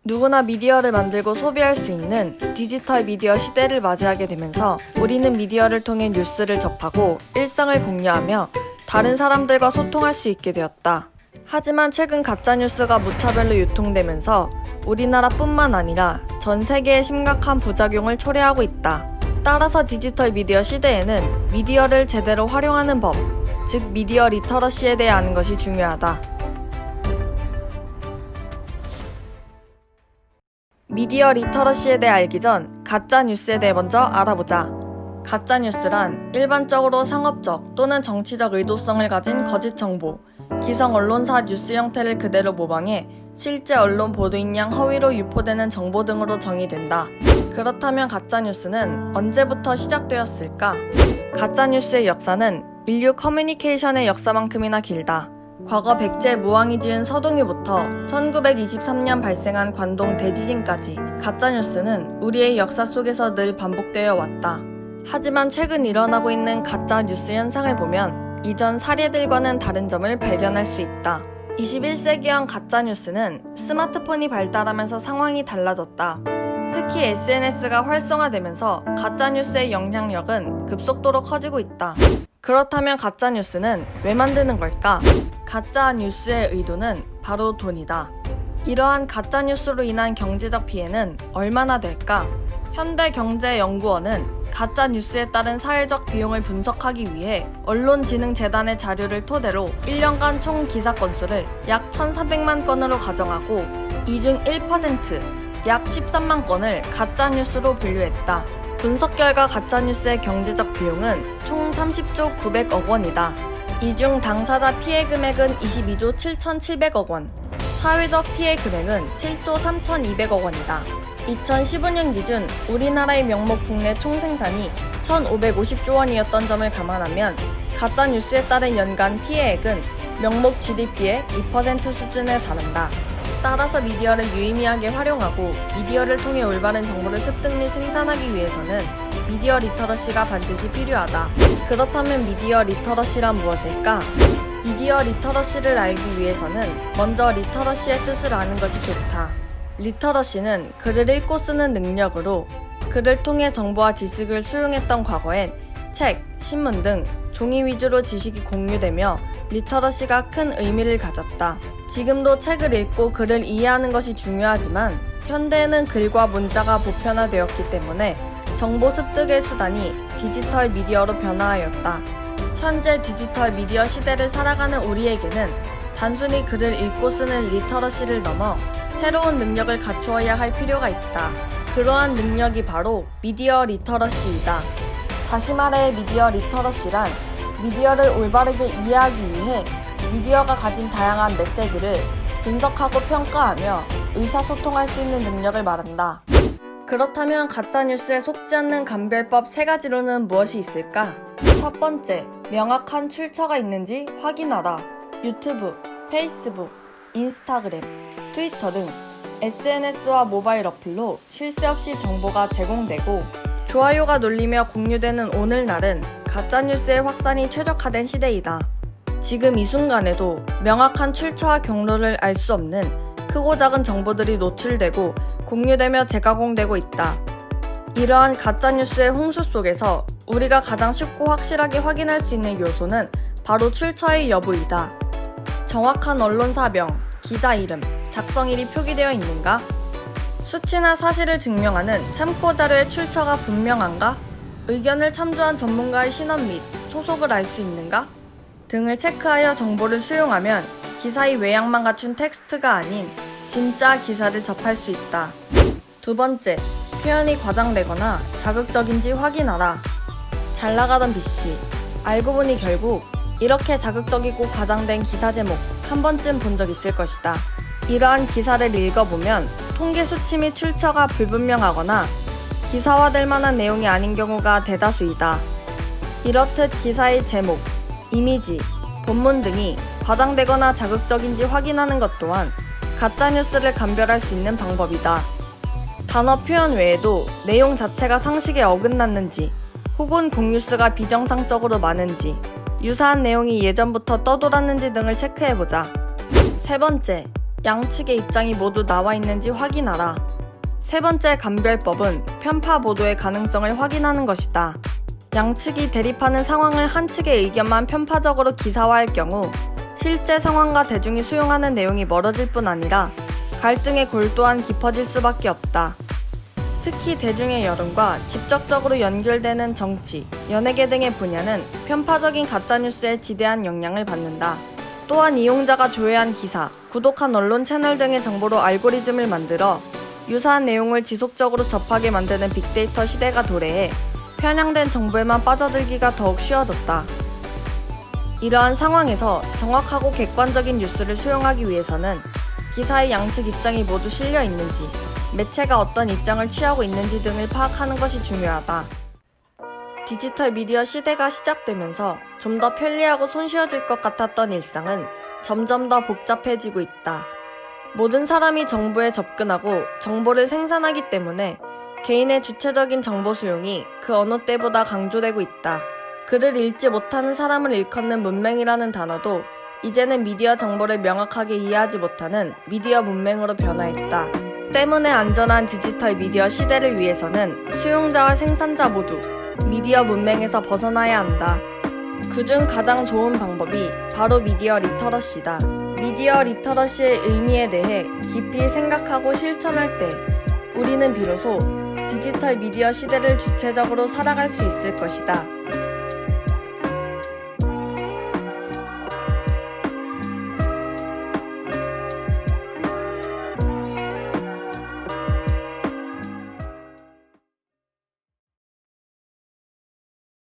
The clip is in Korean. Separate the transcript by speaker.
Speaker 1: 누구나 미디어를 만들고 소비할 수 있는 디지털 미디어 시대를 맞이하게 되면서 우리는 미디어를 통해 뉴스를 접하고 일상을 공유하며 다른 사람들과 소통할 수 있게 되었다. 하지만 최근 가짜뉴스가 무차별로 유통되면서 우리나라뿐만 아니라 전 세계에 심각한 부작용을 초래하고 있다. 따라서 디지털 미디어 시대에는 미디어를 제대로 활용하는 법, 즉 미디어 리터러시에 대해 아는 것이 중요하다. 미디어 리터러시에 대해 알기 전 가짜뉴스에 대해 먼저 알아보자. 가짜뉴스란 일반적으로 상업적 또는 정치적 의도성을 가진 거짓 정보, 기성 언론사 뉴스 형태를 그대로 모방해 실제 언론 보도인 양 허위로 유포되는 정보 등으로 정의된다. 그렇다면 가짜뉴스는 언제부터 시작되었을까? 가짜뉴스의 역사는 인류 커뮤니케이션의 역사만큼이나 길다. 과거 백제 무왕이 지은 서동유부터 1923년 발생한 관동 대지진까지 가짜뉴스는 우리의 역사 속에서 늘 반복되어 왔다. 하지만 최근 일어나고 있는 가짜뉴스 현상을 보면 이전 사례들과는 다른 점을 발견할 수 있다. 21세기형 가짜뉴스는 스마트폰이 발달하면서 상황이 달라졌다. 특히 SNS가 활성화되면서 가짜뉴스의 영향력은 급속도로 커지고 있다. 그렇다면 가짜뉴스는 왜 만드는 걸까? 가짜뉴스의 의도는 바로 돈이다. 이러한 가짜뉴스로 인한 경제적 피해는 얼마나 될까? 현대경제연구원은 가짜뉴스에 따른 사회적 비용을 분석하기 위해 언론진흥재단의 자료를 토대로 1년간 총 기사 건수를 약 1,400만 건으로 가정하고 이 중 1%, 약 13만 건을 가짜뉴스로 분류했다. 분석 결과 가짜뉴스의 경제적 비용은 총 30조 900억 원이다. 이 중 당사자 피해 금액은 22조 7,700억 원, 사회적 피해 금액은 7조 3,200억 원이다. 2015년 기준 우리나라의 명목 국내 총생산이 1,550조 원이었던 점을 감안하면 가짜뉴스에 따른 연간 피해액은 명목 GDP의 2% 수준에 달한다. 따라서 미디어를 유의미하게 활용하고 미디어를 통해 올바른 정보를 습득 및 생산하기 위해서는 미디어 리터러시가 반드시 필요하다. 그렇다면 미디어 리터러시란 무엇일까? 미디어 리터러시를 알기 위해서는 먼저 리터러시의 뜻을 아는 것이 좋다. 리터러시는 글을 읽고 쓰는 능력으로 글을 통해 정보와 지식을 수용했던 과거엔 책, 신문 등 종이 위주로 지식이 공유되며 리터러시가 큰 의미를 가졌다. 지금도 책을 읽고 글을 이해하는 것이 중요하지만 현대에는 글과 문자가 보편화되었기 때문에 정보 습득의 수단이 디지털 미디어로 변화하였다. 현재 디지털 미디어 시대를 살아가는 우리에게는 단순히 글을 읽고 쓰는 리터러시를 넘어 새로운 능력을 갖추어야 할 필요가 있다. 그러한 능력이 바로 미디어 리터러시이다. 다시 말해 미디어 리터러시란 미디어를 올바르게 이해하기 위해 미디어가 가진 다양한 메시지를 분석하고 평가하며 의사소통할 수 있는 능력을 말한다. 그렇다면 가짜뉴스에 속지 않는 감별법 3가지로는 무엇이 있을까? 첫 번째, 명확한 출처가 있는지 확인하라. 유튜브, 페이스북, 인스타그램, 트위터 등 SNS와 모바일 어플로 쉴 새 없이 정보가 제공되고 좋아요가 눌리며 공유되는 오늘날은 가짜뉴스의 확산이 최적화된 시대이다. 지금 이 순간에도 명확한 출처와 경로를 알 수 없는 크고 작은 정보들이 노출되고 공유되며 재가공되고 있다. 이러한 가짜뉴스의 홍수 속에서 우리가 가장 쉽고 확실하게 확인할 수 있는 요소는 바로 출처의 여부이다. 정확한 언론사명, 기자 이름, 작성일이 표기되어 있는가? 수치나 사실을 증명하는 참고 자료의 출처가 분명한가? 의견을 참조한 전문가의 신원 및 소속을 알 수 있는가? 등을 체크하여 정보를 수용하면 기사의 외양만 갖춘 텍스트가 아닌 진짜 기사를 접할 수 있다. 두 번째, 표현이 과장되거나 자극적인지 확인하라. 잘 나가던 B씨, 알고 보니 결국 이렇게 자극적이고 과장된 기사 제목 한 번쯤 본 적 있을 것이다. 이러한 기사를 읽어보면 통계 수치 및 출처가 불분명하거나 기사화될 만한 내용이 아닌 경우가 대다수이다. 이렇듯 기사의 제목, 이미지, 본문 등이 과장되거나 자극적인지 확인하는 것 또한 가짜뉴스를 감별할 수 있는 방법이다. 단어 표현 외에도 내용 자체가 상식에 어긋났는지 혹은 공유수가 비정상적으로 많은지 유사한 내용이 예전부터 떠돌았는지 등을 체크해보자. 세 번째, 양측의 입장이 모두 나와 있는지 확인하라. 세 번째 감별법은 편파 보도의 가능성을 확인하는 것이다. 양측이 대립하는 상황을 한 측의 의견만 편파적으로 기사화할 경우 실제 상황과 대중이 수용하는 내용이 멀어질 뿐 아니라 갈등의 골 또한 깊어질 수밖에 없다. 특히 대중의 여론과 직접적으로 연결되는 정치, 연예계 등의 분야는 편파적인 가짜뉴스에 지대한 영향을 받는다. 또한 이용자가 조회한 기사, 구독한 언론 채널 등의 정보로 알고리즘을 만들어 유사한 내용을 지속적으로 접하게 만드는 빅데이터 시대가 도래해 편향된 정보에만 빠져들기가 더욱 쉬워졌다. 이러한 상황에서 정확하고 객관적인 뉴스를 수용하기 위해서는 기사의 양측 입장이 모두 실려 있는지, 매체가 어떤 입장을 취하고 있는지 등을 파악하는 것이 중요하다. 디지털 미디어 시대가 시작되면서 좀 더 편리하고 손쉬워질 것 같았던 일상은 점점 더 복잡해지고 있다. 모든 사람이 정보에 접근하고 정보를 생산하기 때문에 개인의 주체적인 정보 수용이 그 어느 때보다 강조되고 있다. 글을 읽지 못하는 사람을 일컫는 문맹이라는 단어도 이제는 미디어 정보를 명확하게 이해하지 못하는 미디어 문맹으로 변화했다. 때문에 안전한 디지털 미디어 시대를 위해서는 수용자와 생산자 모두 미디어 문맹에서 벗어나야 한다. 그중 가장 좋은 방법이 바로 미디어 리터러시다. 미디어 리터러시의 의미에 대해 깊이 생각하고 실천할 때 우리는 비로소 디지털 미디어 시대를 주체적으로 살아갈 수 있을 것이다.